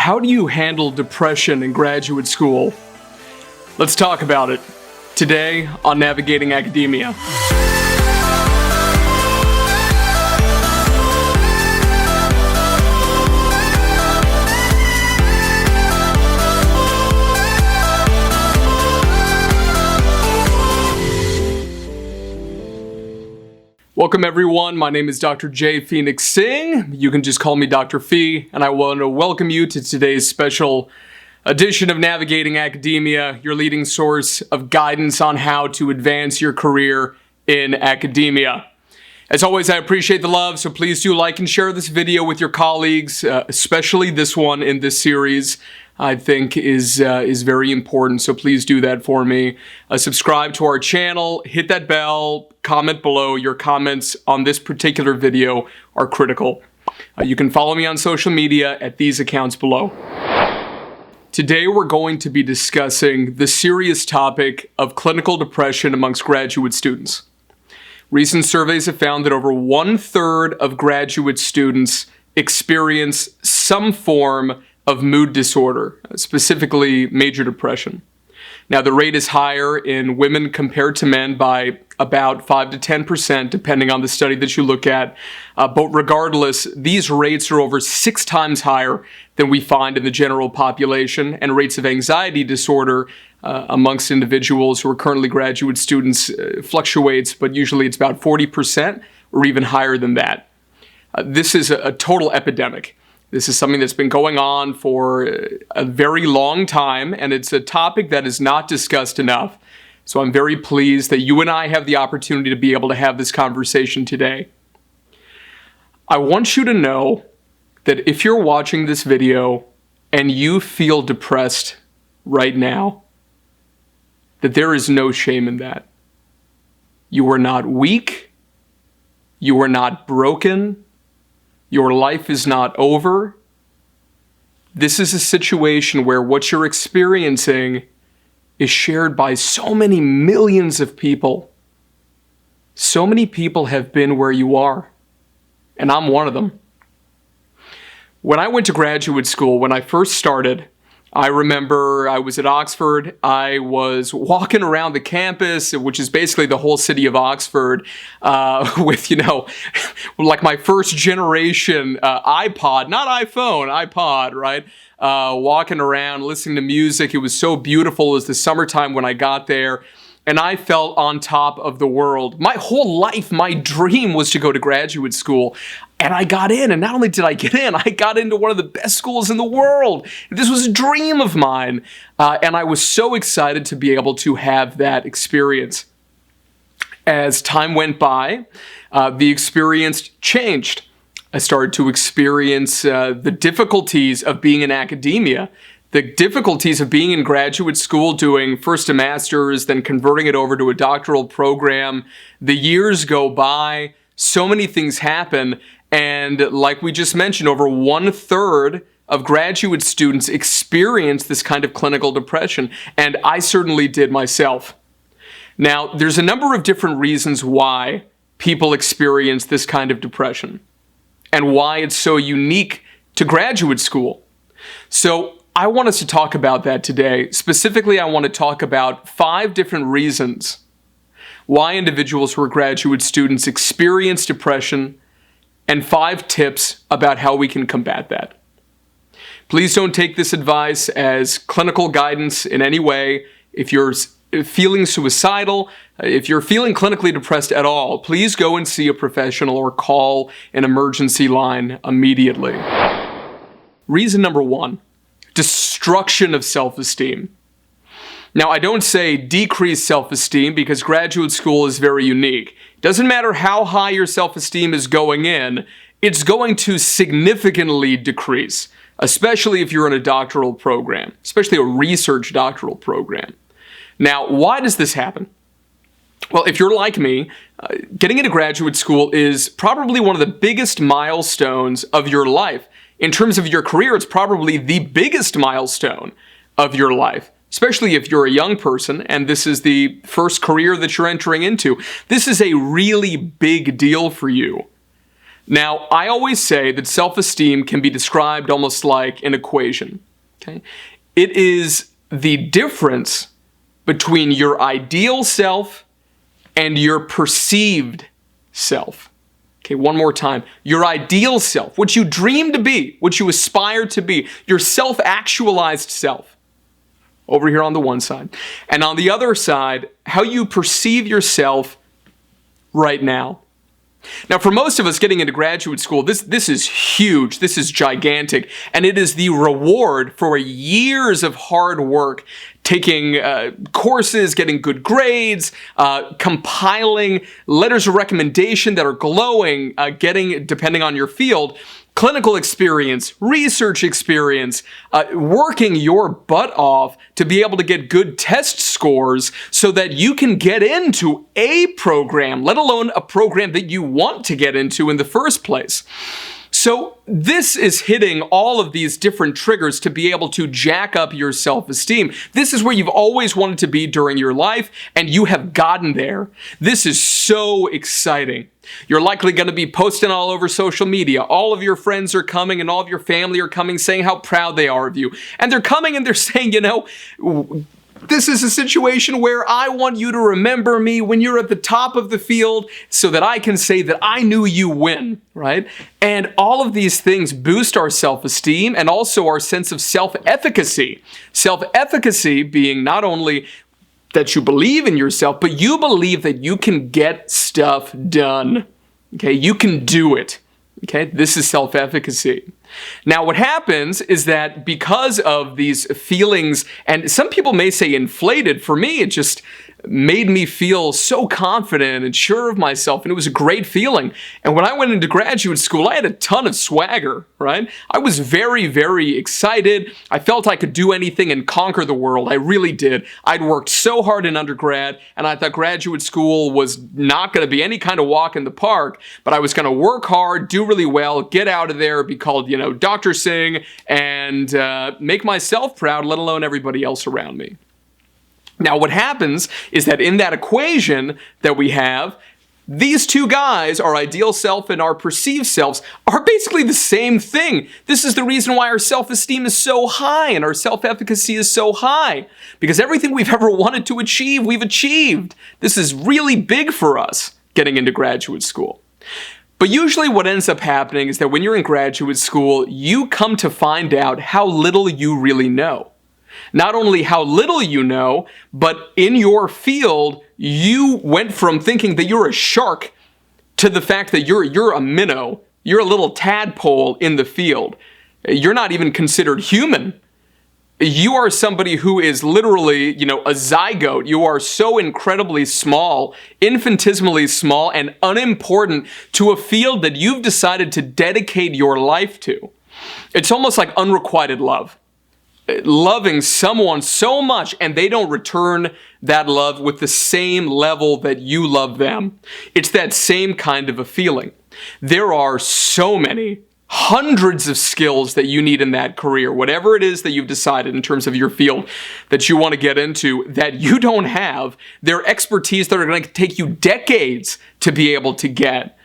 How do you handle depression in graduate school? Let's talk about it today on Navigating Academia. Welcome everyone, my name is Dr. J. Phoenix Singh. You can just call me Dr. Phi, and I want to welcome you to today's special edition of Navigating Academia, your leading source of guidance on how to advance your career in academia. As always, I appreciate the love, so please do like and share this video with your colleagues, especially this one in this series. I think is very important, so please do that for me. Subscribe to our channel, hit that bell, comment below. Your comments on this particular video are critical. You can follow me on social media at these accounts below. Today we're going to be discussing the serious topic of clinical depression amongst graduate students. Recent surveys have found that over 1/3 of graduate students experience some form of mood disorder, specifically major depression. Now, the rate is higher in women compared to men by about 5 to 10%, depending on the study that you look at. But regardless, these rates are over 6 times higher than we find in the general population, and rates of anxiety disorder amongst individuals who are currently graduate students fluctuates, but usually it's about 40% or even higher than that. This is a total epidemic. This is something that's been going on for a very long time, and it's a topic that is not discussed enough. So I'm very pleased that you and I have the opportunity to be able to have this conversation today. I want you to know that if you're watching this video and you feel depressed right now, that there is no shame in that. You are not weak. You are not broken. Your life is not over. This is a situation where what you're experiencing is shared by so many millions of people. So many people have been where you are, and I'm one of them. When I went to graduate school, when I first started, I remember I was at Oxford. I was walking around the campus, which is basically the whole city of Oxford, with, like my first generation iPod, not iPhone, iPod, right? Walking around, listening to music. It was so beautiful. It was the summertime when I got there, and I felt on top of the world. My whole life, my dream was to go to graduate school. And I got in, and not only did I get in, I got into one of the best schools in the world. This was a dream of mine, and I was so excited to be able to have that experience. As time went by, the experience changed. I started to experience the difficulties of being in academia, the difficulties of being in graduate school, doing first a master's, then converting it over to a doctoral program. The years go by, so many things happen. And like we just mentioned, over 1/3 of graduate students experience this kind of clinical depression, and I certainly did myself. Now, there's a number of different reasons why people experience this kind of depression and why it's so unique to graduate school. So I want us to talk about that today. Specifically, I want to talk about 5 different reasons why individuals who are graduate students experience depression, and 5 tips about how we can combat that. Please don't take this advice as clinical guidance in any way. If you're feeling suicidal, if you're feeling clinically depressed at all, please go and see a professional or call an emergency line immediately. Reason number 1, destruction of self-esteem. Now, I don't say decrease self-esteem because graduate school is very unique. It doesn't matter how high your self-esteem is going in, it's going to significantly decrease, especially if you're in a doctoral program, especially a research doctoral program. Now, why does this happen? Well, if you're like me, getting into graduate school is probably one of the biggest milestones of your life. In terms of your career, it's probably the biggest milestone of your life. Especially if you're a young person and this is the first career that you're entering into. This is a really big deal for you. Now, I always say that self-esteem can be described almost like an equation. Okay? It is the difference between your ideal self and your perceived self. Okay, one more time. Your ideal self, what you dream to be, what you aspire to be, your self-actualized self, over here on the one side. And on the other side, how you perceive yourself right now. Now, for most of us getting into graduate school, this is huge, this is gigantic, and it is the reward for years of hard work, taking courses, getting good grades, compiling letters of recommendation that are glowing, getting, depending on your field, clinical experience, research experience, working your butt off to be able to get good test scores so that you can get into a program, let alone a program that you want to get into in the first place. So this is hitting all of these different triggers to be able to jack up your self-esteem. This is where you've always wanted to be during your life, and you have gotten there. This is so exciting. You're likely going to be posting all over social media. All of your friends are coming and all of your family are coming saying how proud they are of you. And they're coming and they're saying, you know, this is a situation where I want you to remember me when you're at the top of the field so that I can say that I knew you win, right? And all of these things boost our self-esteem and also our sense of self-efficacy. Self-efficacy being not only that you believe in yourself, but you believe that you can get stuff done. Okay, you can do it. Okay, this is self-efficacy. Now, what happens is that because of these feelings, and some people may say inflated, for me, it just made me feel so confident and sure of myself, and it was a great feeling. And when I went into graduate school, I had a ton of swagger, right? I was very, very excited. I felt I could do anything and conquer the world. I really did. I'd worked so hard in undergrad, and I thought graduate school was not going to be any kind of walk in the park, but I was going to work hard, do really well, get out of there, be called, you know, Dr. Singh, and make myself proud, let alone everybody else around me. Now, what happens is that in that equation that we have, these two guys, our ideal self and our perceived selves, are basically the same thing. This is the reason why our self-esteem is so high and our self-efficacy is so high. Because everything we've ever wanted to achieve, we've achieved. This is really big for us getting into graduate school. But usually what ends up happening is that when you're in graduate school, you come to find out how little you really know. Not only how little you know, but in your field, you went from thinking that you're a shark to the fact that you're a minnow. You're a little tadpole in the field. You're not even considered human. You are somebody who is literally, you know, a zygote. You are so incredibly small, infinitesimally small, and unimportant to a field that you've decided to dedicate your life to. It's almost like unrequited love. Loving someone so much and they don't return that love with the same level that you love them. It's that same kind of a feeling. There are so many, hundreds of skills that you need in that career, whatever it is that you've decided in terms of your field that you want to get into, that you don't have. They're expertise that are going to take you decades to be able to get.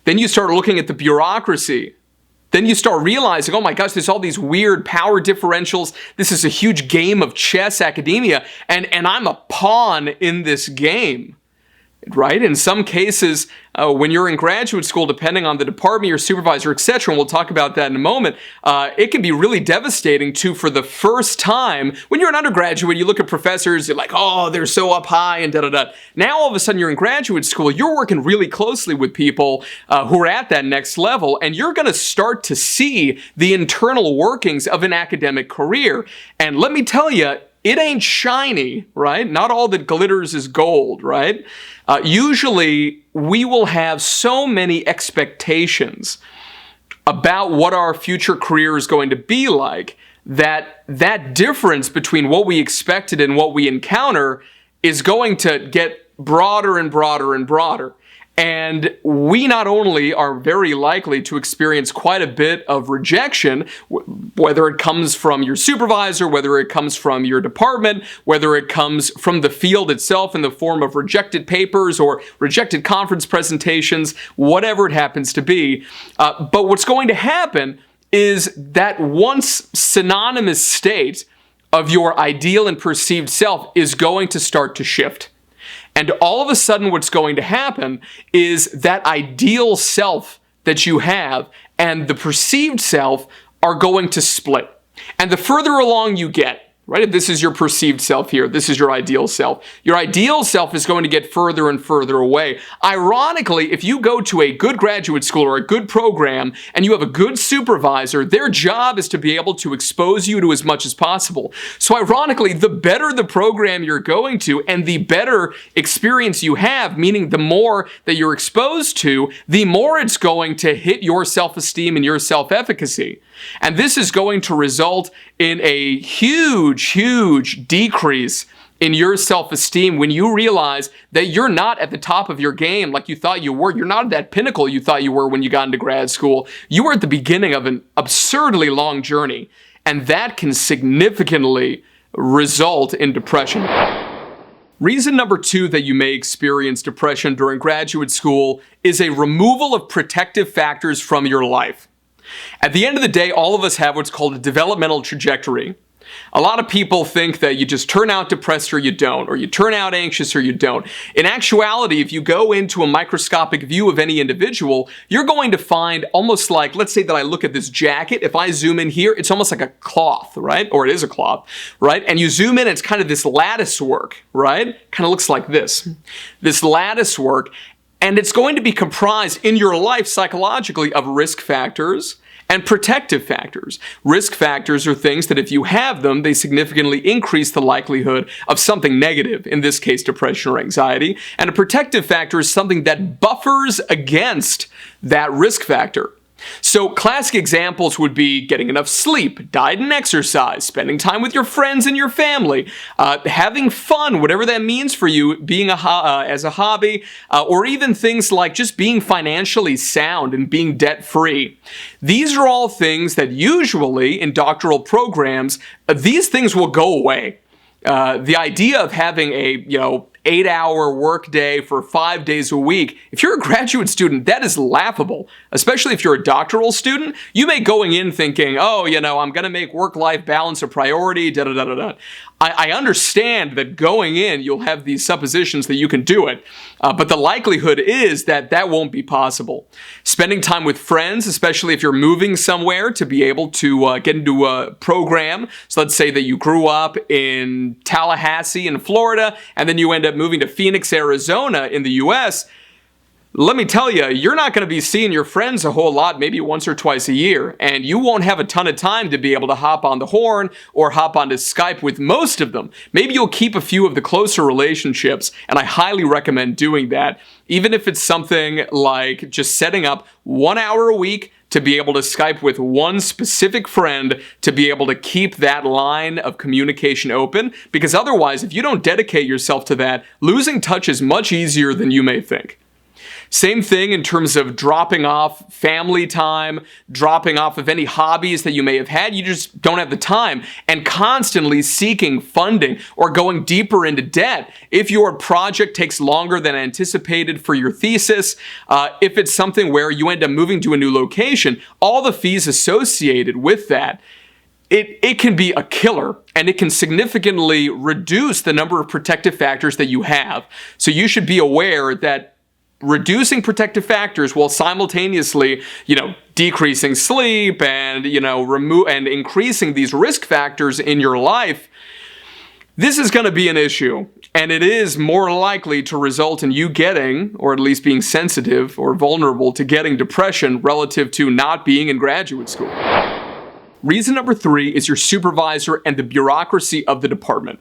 Then you start looking at the bureaucracy. Then you start realizing, oh my gosh, there's all these weird power differentials. This is a huge game of chess academia, and I'm a pawn in this game, right? In some cases, when you're in graduate school, depending on the department, your supervisor, etc., and we'll talk about that in a moment, it can be really devastating to, for the first time, when you're an undergraduate, you look at professors, you're like, oh, they're so up high and da-da-da. Now, all of a sudden, you're in graduate school, you're working really closely with people who are at that next level, and you're going to start to see the internal workings of an academic career. And let me tell you, it ain't shiny, right? Not all that glitters is gold, right? Usually, we will have so many expectations about what our future career is going to be like that that difference between what we expected and what we encounter is going to get broader and broader and broader. And we not only are very likely to experience quite a bit of rejection, whether it comes from your supervisor, whether it comes from your department, whether it comes from the field itself in the form of rejected papers or rejected conference presentations, whatever it happens to be. But what's going to happen is that once synonymous state of your ideal and perceived self is going to start to shift. And all of a sudden what's going to happen is that ideal self that you have and the perceived self are going to split. And the further along you get, right? This is your perceived self here. This is your ideal self. Your ideal self is going to get further and further away. Ironically, if you go to a good graduate school or a good program and you have a good supervisor, their job is to be able to expose you to as much as possible. So ironically, the better the program you're going to and the better experience you have, meaning the more that you're exposed to, the more it's going to hit your self-esteem and your self-efficacy. And this is going to result in a huge decrease in your self-esteem when you realize that you're not at the top of your game like you thought you were. You're not at that pinnacle you thought you were when you got into grad school. You were at the beginning of an absurdly long journey, and that can significantly result in depression. Reason number 2 that you may experience depression during graduate school is a removal of protective factors from your life. At the end of the day, all of us have what's called a developmental trajectory. A lot of people think that you just turn out depressed or you don't, or you turn out anxious or you don't. In actuality, if you go into a microscopic view of any individual, you're going to find almost like, let's say that I look at this jacket, if I zoom in here, it's almost like a cloth, right? Or it is a cloth, right? And you zoom in, it's kind of this lattice work, right? Kind of looks like this lattice work. And it's going to be comprised in your life psychologically of risk factors and protective factors. Risk factors are things that if you have them, they significantly increase the likelihood of something negative, in this case, depression or anxiety. And a protective factor is something that buffers against that risk factor. So classic examples would be getting enough sleep, diet and exercise, spending time with your friends and your family, having fun, whatever that means for you, being as a hobby, or even things like just being financially sound and being debt-free. These are all things that usually in doctoral programs, these things will go away. The idea of having a, 8-hour workday for 5 days a week, if you're a graduate student, that is laughable. Especially if you're a doctoral student, you may going in thinking, I'm going to make work-life balance a priority, da-da-da-da-da. I understand that going in, you'll have these suppositions that you can do it, but the likelihood is that that won't be possible. Spending time with friends, especially if you're moving somewhere to be able to get into a program. So let's say that you grew up in Tallahassee in Florida, and then you end up moving to Phoenix, Arizona in the US. Let me tell you, you're not going to be seeing your friends a whole lot, maybe once or twice a year, and you won't have a ton of time to be able to hop on the horn or hop onto Skype with most of them. Maybe you'll keep a few of the closer relationships, and I highly recommend doing that, even if it's something like just setting up 1 hour a week to be able to Skype with one specific friend to be able to keep that line of communication open, because otherwise, if you don't dedicate yourself to that, losing touch is much easier than you may think. Same thing in terms of dropping off family time, dropping off of any hobbies that you may have had. You just don't have the time, and constantly seeking funding or going deeper into debt. If your project takes longer than anticipated for your thesis, if it's something where you end up moving to a new location, all the fees associated with that, it can be a killer, and it can significantly reduce the number of protective factors that you have. So you should be aware that reducing protective factors while simultaneously, decreasing sleep and, and increasing these risk factors in your life, this is going to be an issue. And it is more likely to result in you getting, or at least being sensitive or vulnerable to getting depression relative to not being in graduate school. Reason number 3 is your supervisor and the bureaucracy of the department.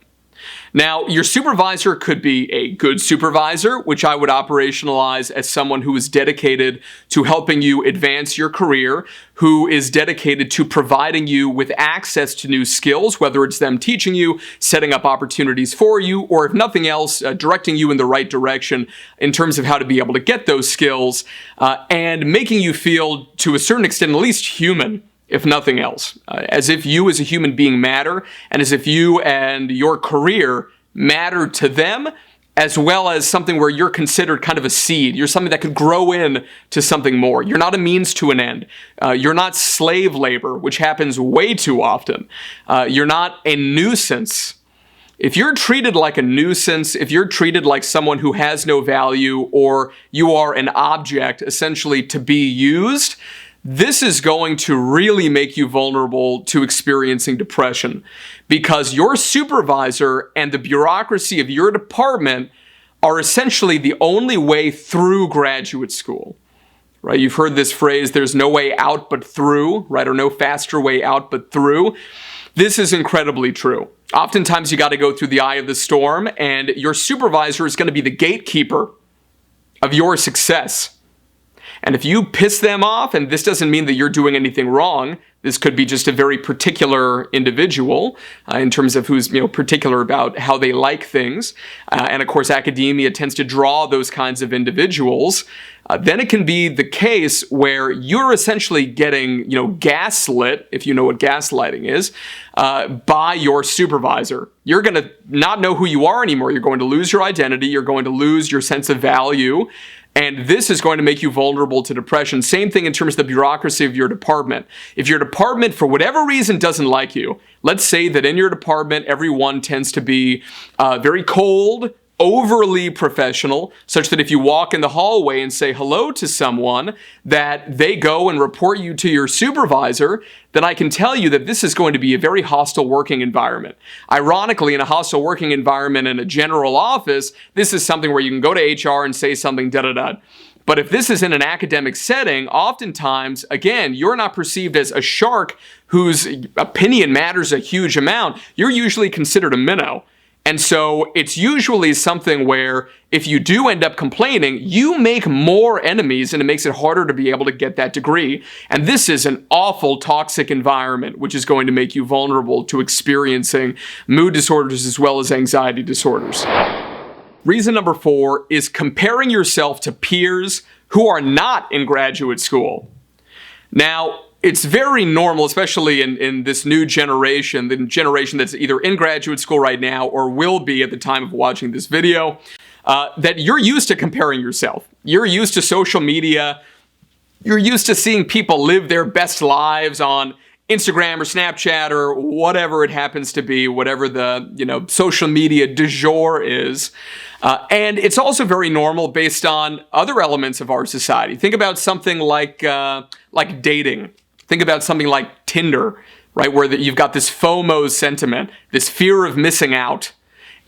Now, your supervisor could be a good supervisor, which I would operationalize as someone who is dedicated to helping you advance your career, who is dedicated to providing you with access to new skills, whether it's them teaching you, setting up opportunities for you, or if nothing else, directing you in the right direction in terms of how to be able to get those skills, and making you feel, to a certain extent, at least human, if nothing else, as if you as a human being matter, and as if you and your career matter to them, as well as something where you're considered kind of a seed. You're something that could grow in to something more. You're not a means to an end. You're not slave labor, which happens way too often. You're not a nuisance. If you're treated like a nuisance, if you're treated like someone who has no value, or you are an object essentially to be used, this is going to really make you vulnerable to experiencing depression, because your supervisor and the bureaucracy of your department are essentially the only way through graduate school, right? You've heard this phrase, there's no way out but through, right? Or no faster way out but through. This is incredibly true. Oftentimes you got to go through the eye of the storm, and your supervisor is going to be the gatekeeper of your success. And if you piss them off, and this doesn't mean that you're doing anything wrong, this could be just a very particular individual in terms of who's particular about how they like things. And of course, academia tends to draw those kinds of individuals. Then it can be the case where you're essentially getting gaslit, if you know what gaslighting is, by your supervisor. You're going to not know who you are anymore. You're going to lose your identity. You're going to lose your sense of value. And this is going to make you vulnerable to depression. Same thing in terms of the bureaucracy of your department. If your department, for whatever reason, doesn't like you, let's say that in your department, everyone tends to be very cold, overly professional, such that if you walk in the hallway and say hello to someone, that they go and report you to your supervisor, then I can tell you that this is going to be a very hostile working environment. Ironically, in a hostile working environment in a general office, this is something where you can go to HR and say something, da-da-da. But if this is in an academic setting, oftentimes, again, you're not perceived as a shark whose opinion matters a huge amount. You're usually considered a minnow. And so it's usually something where if you do end up complaining, you make more enemies, and it makes it harder to be able to get that degree. And this is an awful toxic environment, which is going to make you vulnerable to experiencing mood disorders as well as anxiety disorders. Reason number 4 is comparing yourself to peers who are not in graduate school. Now, it's very normal, especially in this new generation, the generation that's either in graduate school right now or will be at the time of watching this video, that you're used to comparing yourself. You're used to social media. You're used to seeing people live their best lives on Instagram or Snapchat or whatever it happens to be, whatever the social media du jour is. And it's also very normal based on other elements of our society. Think about something like dating. Think about something like Tinder, right, where you've got this FOMO sentiment, this fear of missing out,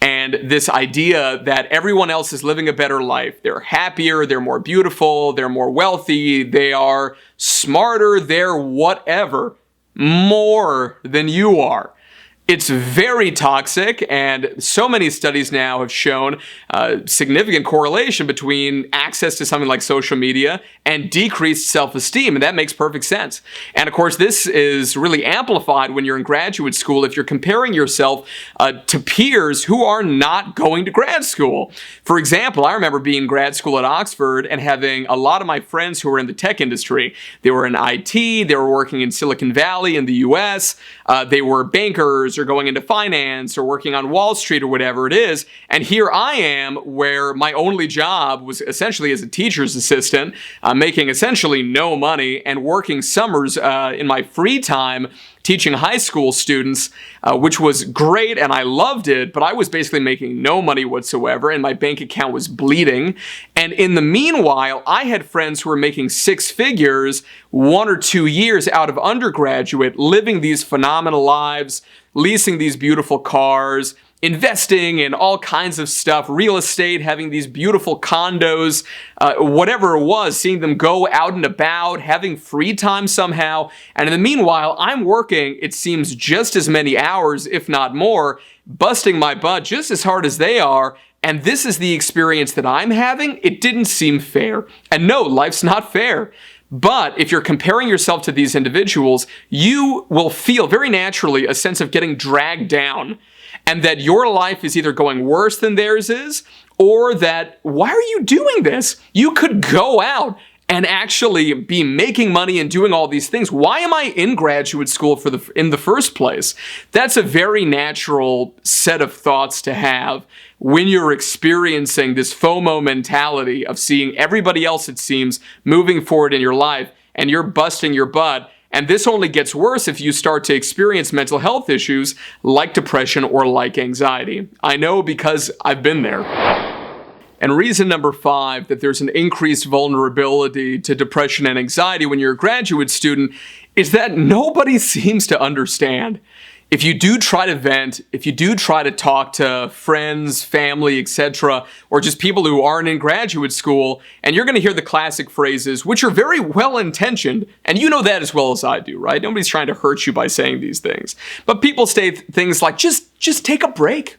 and this idea that everyone else is living a better life. They're happier, they're more beautiful, they're more wealthy, they are smarter, they're whatever, more than you are. It's very toxic, and so many studies now have shown significant correlation between access to something like social media and decreased self-esteem, and that makes perfect sense. And of course, this is really amplified when you're in graduate school if you're comparing yourself to peers who are not going to grad school. For example, I remember being in grad school at Oxford and having a lot of my friends who were in the tech industry. They were in IT, they were working in Silicon Valley in the US, they were bankers, or going into finance or working on Wall Street or whatever it is. And here I am, where my only job was essentially as a teacher's assistant, making essentially no money and working summers in my free time teaching high school students, which was great and I loved it, but I was basically making no money whatsoever and my bank account was bleeding. And in the meanwhile, I had friends who were making 6 figures 1 or 2 years out of undergraduate, living these phenomenal lives, leasing these beautiful cars, investing in all kinds of stuff, real estate, having these beautiful condos, whatever it was, seeing them go out and about, having free time somehow. And in the meanwhile, I'm working, it seems, just as many hours, if not more, busting my butt just as hard as they are. And this is the experience that I'm having. It didn't seem fair. And no, life's not fair. But if you're comparing yourself to these individuals, you will feel very naturally a sense of getting dragged down, and that your life is either going worse than theirs is, or that, why are you doing this? You could go out and actually be making money and doing all these things. Why am I in graduate school in the first place? That's a very natural set of thoughts to have when you're experiencing this FOMO mentality of seeing everybody else, it seems, moving forward in your life, and you're busting your butt. And this only gets worse if you start to experience mental health issues like depression or like anxiety. I know because I've been there. And reason number 5 that there's an increased vulnerability to depression and anxiety when you're a graduate student is that nobody seems to understand. If you do try to vent, if you do try to talk to friends, family, etc., or just people who aren't in graduate school, and you're going to hear the classic phrases, which are very well-intentioned, and you know that as well as I do, right? Nobody's trying to hurt you by saying these things. But people say things like, just take a break.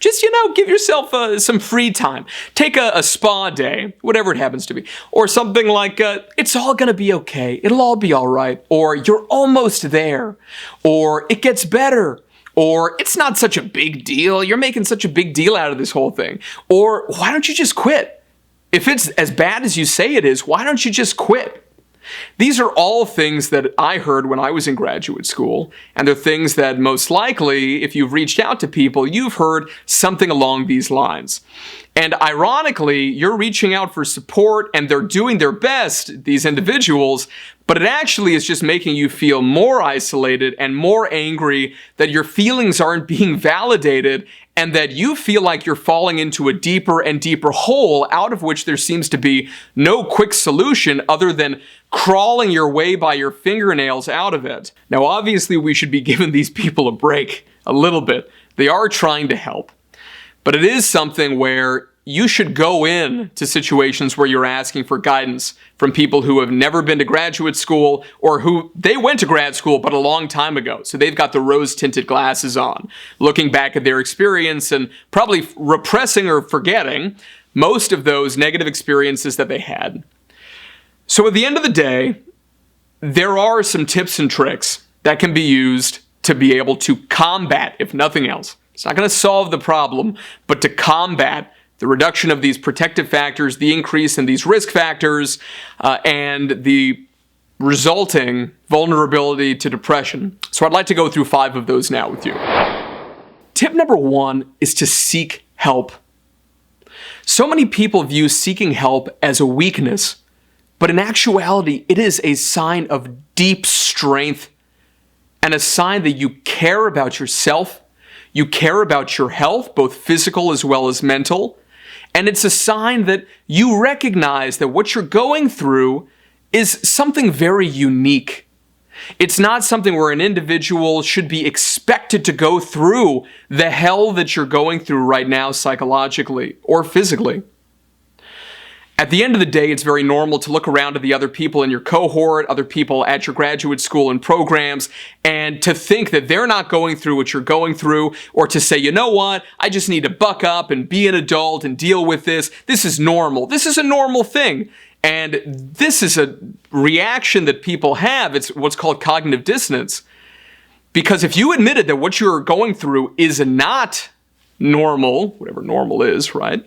Just, give yourself some free time. Take a spa day, whatever it happens to be. Or something like, it's all gonna be okay. It'll all be all right. Or you're almost there. Or it gets better. Or it's not such a big deal. You're making such a big deal out of this whole thing. Or why don't you just quit? If it's as bad as you say it is, why don't you just quit? These are all things that I heard when I was in graduate school, and they're things that most likely, if you've reached out to people, you've heard something along these lines. And ironically, you're reaching out for support and they're doing their best, these individuals, but it actually is just making you feel more isolated and more angry that your feelings aren't being validated and that you feel like you're falling into a deeper and deeper hole out of which there seems to be no quick solution other than crawling your way by your fingernails out of it. Now, obviously, we should be giving these people a break a little bit. They are trying to help. But it is something where you should go in to situations where you're asking for guidance from people who have never been to graduate school or who they went to grad school but a long time ago. So they've got the rose-tinted glasses on, looking back at their experience and probably repressing or forgetting most of those negative experiences that they had. So at the end of the day, there are some tips and tricks that can be used to be able to combat, if nothing else. It's not going to solve the problem, but to combat the reduction of these protective factors, the increase in these risk factors, and the resulting vulnerability to depression. So I'd like to go through 5 of those now with you. Tip number 1 is to seek help. So many people view seeking help as a weakness, but in actuality, it is a sign of deep strength and a sign that you care about yourself. You care about your health, both physical as well as mental. And it's a sign that you recognize that what you're going through is something very unique. It's not something where an individual should be expected to go through the hell that you're going through right now psychologically or physically. At the end of the day, it's very normal to look around at the other people in your cohort, other people at your graduate school and programs, and to think that they're not going through what you're going through, or to say, you know what, I just need to buck up and be an adult and deal with this. This is normal. This is a normal thing. And this is a reaction that people have. It's what's called cognitive dissonance. Because if you admitted that what you're going through is not normal, whatever normal is, right?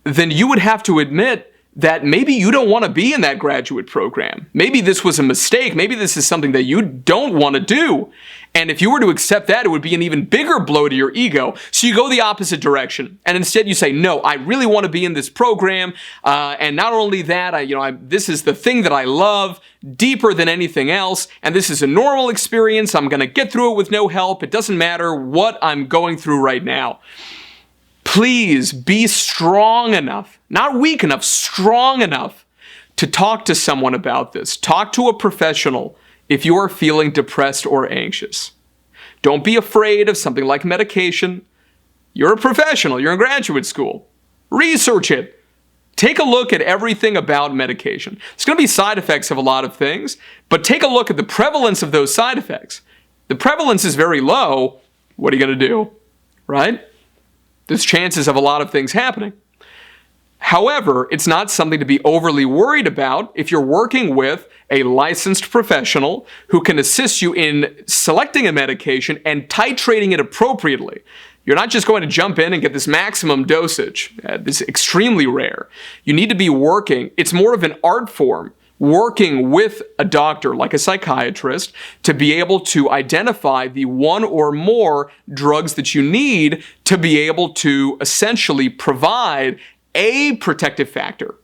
Then you would have to admit that maybe you don't want to be in that graduate program. Maybe this was a mistake. Maybe this is something that you don't want to do. And if you were to accept that, it would be an even bigger blow to your ego. So you go the opposite direction. And instead you say, no, I really want to be in this program. And not only that, this is the thing that I love deeper than anything else. And this is a normal experience. I'm going to get through it with no help. It doesn't matter what I'm going through right now. Please be strong enough, not weak enough, strong enough to talk to someone about this. Talk to a professional if you are feeling depressed or anxious. Don't be afraid of something like medication. You're a professional. You're in graduate school. Research it. Take a look at everything about medication. There's going to be side effects of a lot of things, but take a look at the prevalence of those side effects. The prevalence is very low. What are you going to do? Right? There's chances of a lot of things happening. However, it's not something to be overly worried about if you're working with a licensed professional who can assist you in selecting a medication and titrating it appropriately. You're not just going to jump in and get this maximum dosage. This is extremely rare. You need to be working. It's more of an art form, working with a doctor like a psychiatrist to be able to identify the one or more drugs that you need to be able to essentially provide a protective factor.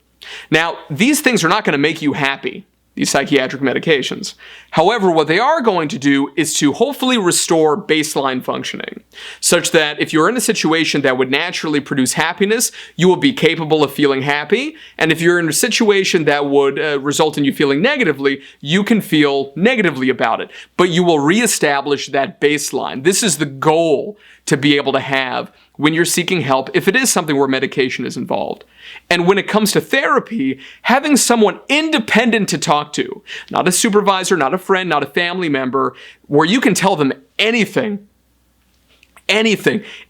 Now, these things are not going to make you happy, these psychiatric medications. However, what they are going to do is to hopefully restore baseline functioning, such that if you're in a situation that would naturally produce happiness, you will be capable of feeling happy. And if you're in a situation that would result in you feeling negatively, you can feel negatively about it. But you will reestablish that baseline. This is the goal to be able to have when you're seeking help, if it is something where medication is involved. And when it comes to therapy, having someone independent to talk to, not a supervisor, not a friend, not a family member, where you can tell them anything,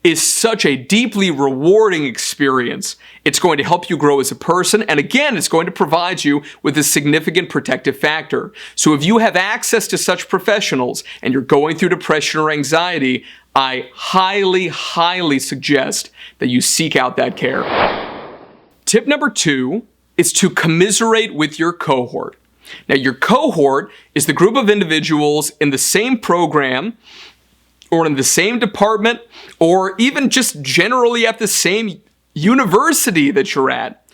is such a deeply rewarding experience. It's going to help you grow as a person, and again, it's going to provide you with a significant protective factor. So if you have access to such professionals and you're going through depression or anxiety, I highly, highly suggest that you seek out that care. Tip number 2 is to commiserate with your cohort. Now, your cohort is the group of individuals in the same program or in the same department or even just generally at the same university that you're at.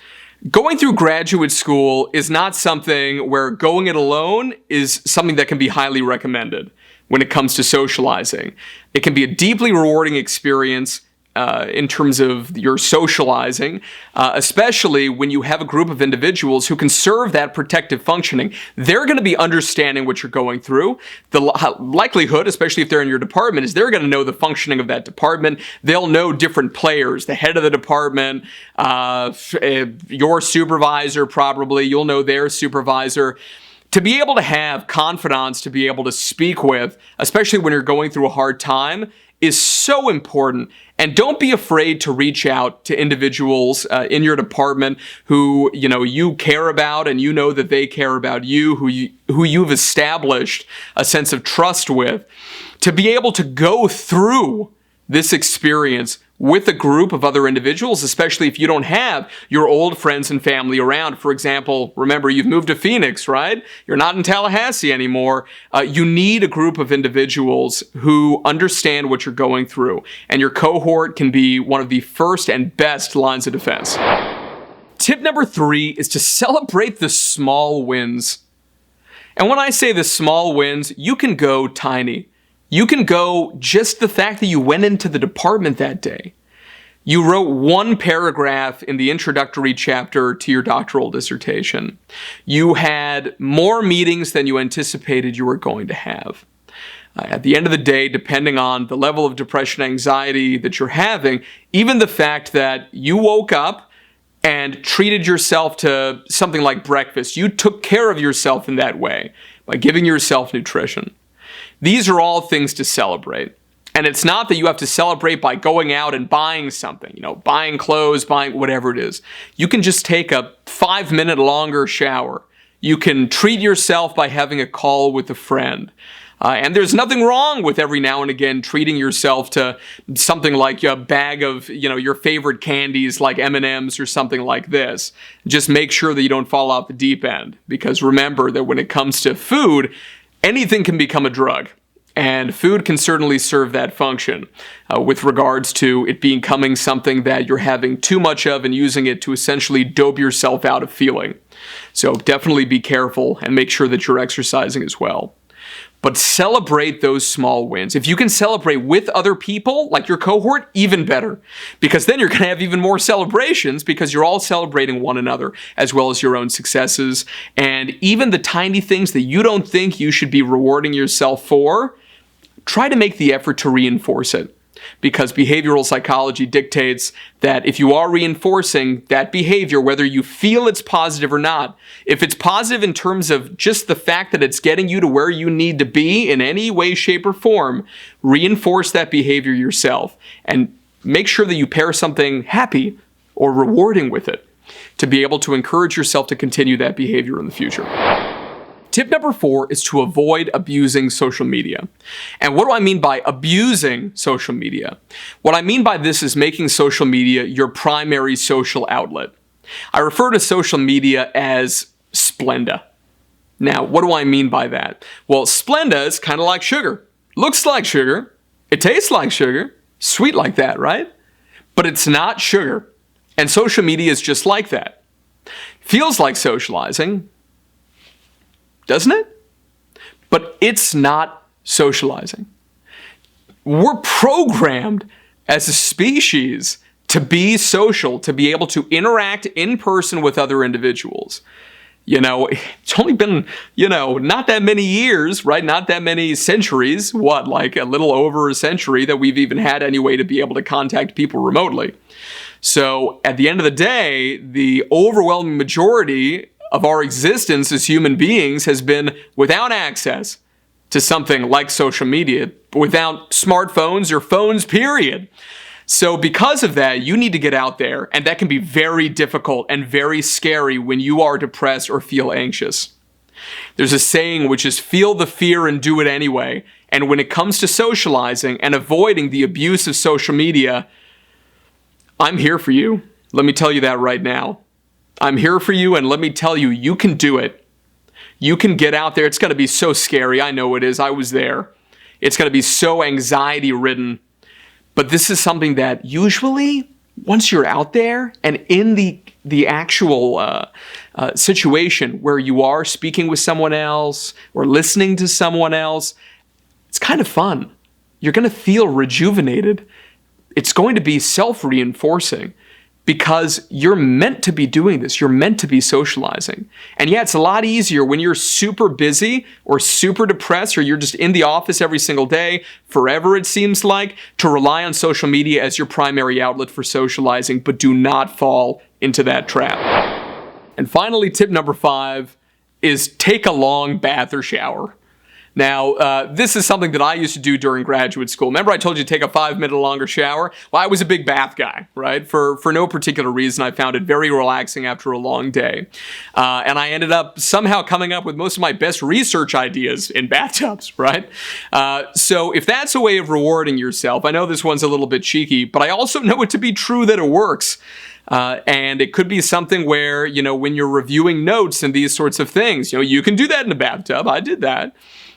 Going through graduate school is not something where going it alone is something that can be highly recommended when it comes to socializing. It can be a deeply rewarding experience in terms of your socializing, especially when you have a group of individuals who can serve that protective functioning. They're going to be understanding what you're going through. The likelihood, especially if they're in your department, is they're going to know the functioning of that department. They'll know different players, the head of the department, your supervisor probably, you'll know their supervisor. To be able to have confidants to be able to speak with, especially when you're going through a hard time, is so important. And don't be afraid to reach out to individuals in your department who you care about and you know that they care about you, who you've established a sense of trust with, to be able to go through this experience with a group of other individuals, especially if you don't have your old friends and family around. For example, remember, you've moved to Phoenix, right? You're not in Tallahassee anymore. You need a group of individuals who understand what you're going through, and your cohort can be one of the first and best lines of defense. Tip number 3 is to celebrate the small wins. And when I say the small wins, you can go tiny. You can go just the fact that you went into the department that day. You wrote one paragraph in the introductory chapter to your doctoral dissertation. You had more meetings than you anticipated you were going to have. At the end of the day, depending on the level of depression and anxiety that you're having, even the fact that you woke up and treated yourself to something like breakfast, you took care of yourself in that way by giving yourself nutrition. These are all things to celebrate. And it's not that you have to celebrate by going out and buying something, buying clothes, buying whatever it is. You can just take a 5-minute longer shower. You can treat yourself by having a call with a friend. And there's nothing wrong with every now and again treating yourself to something like a bag of, your favorite candies like M&Ms or something like this. Just make sure that you don't fall off the deep end. Because remember that when it comes to food, anything can become a drug, and food can certainly serve that function with regards to it becoming something that you're having too much of and using it to essentially dope yourself out of feeling. So definitely be careful and make sure that you're exercising as well. But celebrate those small wins. If you can celebrate with other people, like your cohort, even better. Because then you're going to have even more celebrations because you're all celebrating one another as well as your own successes. And even the tiny things that you don't think you should be rewarding yourself for, try to make the effort to reinforce it. because behavioral psychology dictates that if you are reinforcing that behavior, whether you feel it's positive or not, if it's positive in terms of just the fact that it's getting you to where you need to be in any way, shape, or form, reinforce that behavior yourself and make sure that you pair something happy or rewarding with it to be able to encourage yourself to continue that behavior in the future. Tip number 4 is to avoid abusing social media. And what do I mean by abusing social media? What I mean by this is making social media your primary social outlet. I refer to social media as Splenda. Now, what do I mean by that? Well, Splenda is kind of like sugar. Looks like sugar. It tastes like sugar. Sweet like that, right? But it's not sugar. And social media is just like that. Feels like socializing, doesn't it? But it's not socializing. We're programmed as a species to be social, to be able to interact in person with other individuals. It's only been, not that many years, right? Not that many centuries, like a little over a century that we've even had any way to be able to contact people remotely. So at the end of the day, the overwhelming majority of our existence as human beings has been without access to something like social media, without smartphones or phones, period. So because of that, you need to get out there, and that can be very difficult and very scary when you are depressed or feel anxious. There's a saying which is feel the fear and do it anyway. And when it comes to socializing and avoiding the abuse of social media, I'm here for you. Let me tell you that right now. I'm here for you, and let me tell you, you can do it. You can get out there. It's going to be so scary. I know it is. I was there. It's going to be so anxiety-ridden. But this is something that usually, once you're out there and in the actual situation where you are speaking with someone else or listening to someone else, it's kind of fun. You're going to feel rejuvenated. It's going to be self-reinforcing because you're meant to be doing this. You're meant to be socializing. And yeah, it's a lot easier when you're super busy or super depressed or you're just in the office every single day, forever it seems like, to rely on social media as your primary outlet for socializing, but do not fall into that trap. And finally, tip number 5 is take a long bath or shower. Now, this is something that I used to do during graduate school. Remember I told you to take a 5-minute longer shower? Well, I was a big bath guy, right? For no particular reason. I found it very relaxing after a long day. And I ended up somehow coming up with most of my best research ideas in bathtubs, right? So if that's a way of rewarding yourself, I know this one's a little bit cheeky, but I also know it to be true that it works. And it could be something where, when you're reviewing notes and these sorts of things, you can do that in a bathtub. I did that.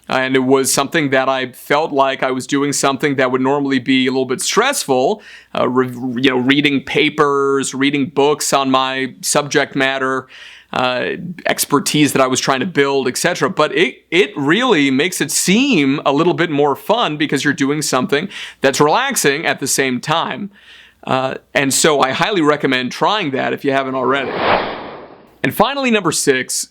And it was something that I felt like I was doing something that would normally be a little bit stressful, reading papers, reading books on my subject matter, expertise that I was trying to build, etc. But it really makes it seem a little bit more fun because you're doing something that's relaxing at the same time. And so I highly recommend trying that if you haven't already. And finally, number 6,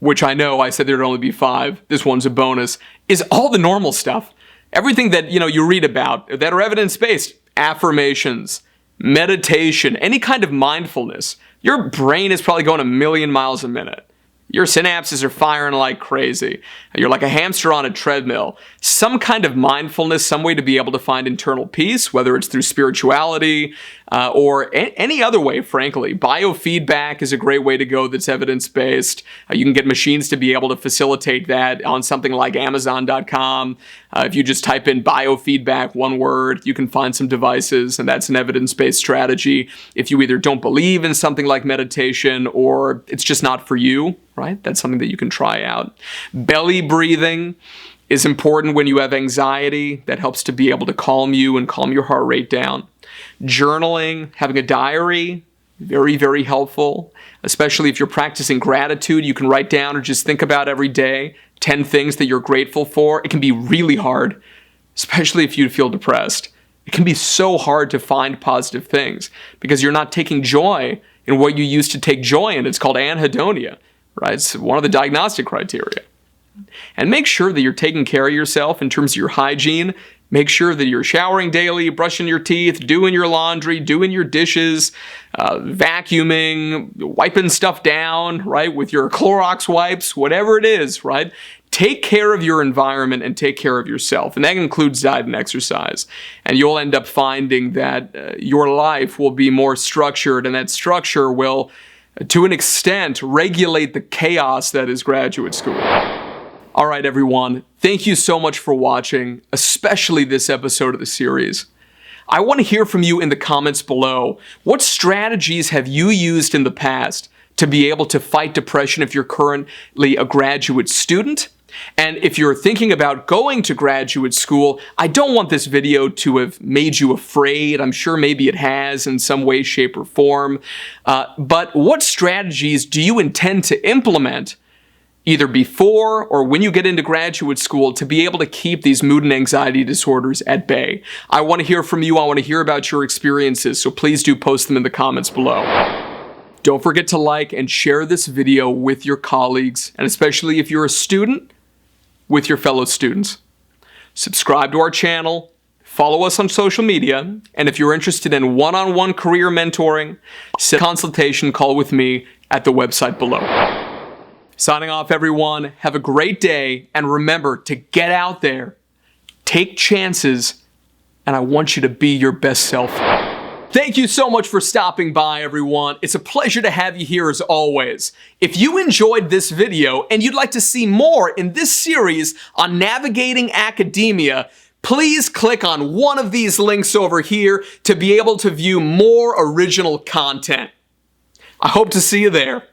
which I know I said there'd only be 5, this one's a bonus, is all the normal stuff. Everything that you read about that are evidence-based, affirmations, meditation, any kind of mindfulness. Your brain is probably going a million miles a minute. Your synapses are firing like crazy. You're like a hamster on a treadmill. Some kind of mindfulness, some way to be able to find internal peace, whether it's through spirituality or any other way, frankly. Biofeedback is a great way to go that's evidence-based. You can get machines to be able to facilitate that on something like Amazon.com. If you just type in biofeedback, one word, you can find some devices, and that's an evidence-based strategy. If you either don't believe in something like meditation or it's just not for you, right? That's something that you can try out. Belly breathing is important when you have anxiety. That helps to be able to calm you and calm your heart rate down. Journaling, having a diary, very, very helpful. Especially if you're practicing gratitude, you can write down or just think about every day 10 things that you're grateful for. It can be really hard, especially if you feel depressed. It can be so hard to find positive things because you're not taking joy in what you used to take joy in. It's called anhedonia, right? It's one of the diagnostic criteria. And make sure that you're taking care of yourself in terms of your hygiene Make sure that you're showering daily, brushing your teeth, doing your laundry, doing your dishes, vacuuming, wiping stuff down, right, with your Clorox wipes, whatever it is, right? Take care of your environment and take care of yourself. And that includes diet and exercise. And you'll end up finding that your life will be more structured, and that structure will, to an extent, regulate the chaos that is graduate school. All right, everyone, thank you so much for watching, especially this episode of the series. I want to hear from you in the comments below. What strategies have you used in the past to be able to fight depression if you're currently a graduate student? And if you're thinking about going to graduate school, I don't want this video to have made you afraid. I'm sure maybe it has in some way, shape, or form. But what strategies do you intend to implement either before or when you get into graduate school to be able to keep these mood and anxiety disorders at bay? I want to hear from you. I want to hear about your experiences, so please do post them in the comments below. Don't forget to like and share this video with your colleagues, and especially if you're a student, with your fellow students. Subscribe to our channel, follow us on social media, and if you're interested in one-on-one career mentoring, set a consultation call with me at the website below. Signing off, everyone. Have a great day, and remember to get out there, take chances, and I want you to be your best self. Thank you so much for stopping by, everyone. It's a pleasure to have you here as always. If you enjoyed this video and you'd like to see more in this series on navigating academia, please click on one of these links over here to be able to view more original content. I hope to see you there.